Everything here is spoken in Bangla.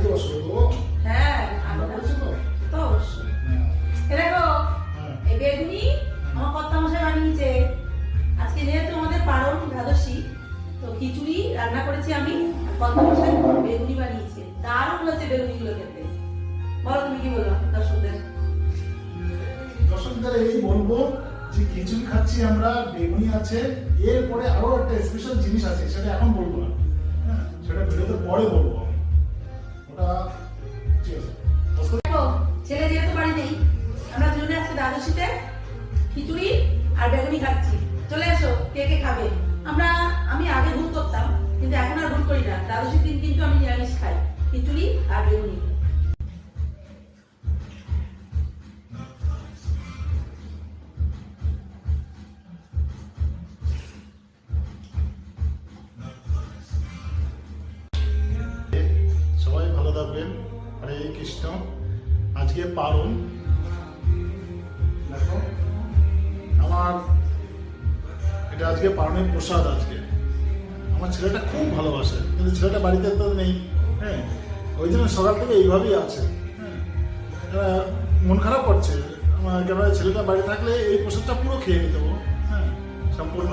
বাড়িতে বসো তো? হ্যাঁ রান্না করেছো তো? তো অবশ্যই। এ দেখো এই বেগুনি আমার কর্তামশাই বানিয়েছে। আজকে যেহেতু আমাদের পারণ দ্বাদশী, তো খিচুড়ি রান্না করেছি আমি, আর কর্তামশাই বেগুনি বানিয়েছে। দারুণ হচ্ছে বেগুনিগুলো খেতে। বলো তুমি কি বলো দর্শকদের? দর্শকদের এই বলবো যে খিচুড়ি খাচ্ছি আমরা, বেগুনি আছে, এরপরে আরো একটা স্পেশাল জিনিস আছে, সেটা এখন বলবো না, হ্যাঁ সেটা ভিডিওতে পরে বলবো আমি। ওটা ঠিক আছে। দেখো ছেলে যেহেতু বাড়ি নেই, আমরা দুজনে আজকে দ্বাদশীতে খিচুড়ি আর বেগুনি খাচ্ছি। চলে এসো কে কে খাবে। আমি আগে ভুল করতাম, কিন্তু এখন আর ভুল করি না। দ্বাদশীর দিন কিন্তু আমি নিরামিষ খাই, খিচুড়ি আর বেগুনি। সবাই ভালো থাকবেন। হরে কৃষ্ণ। আজকে পারণ, দেখো আমার এটা আজকে পারণের প্রসাদ। আজকে আমার ছেলেটা খুব ভালোবাসে, কিন্তু ছেলেটা বাড়িতে তো নেই, হ্যাঁ ওই জন্য সকাল থেকে এইভাবেই আছে। হ্যাঁ মন খারাপ করছে আমার, কেন ছেলেটা বাড়ি থাকলে এই প্রসাদটা পুরো খেয়ে নিতে, হ্যাঁ সম্পূর্ণ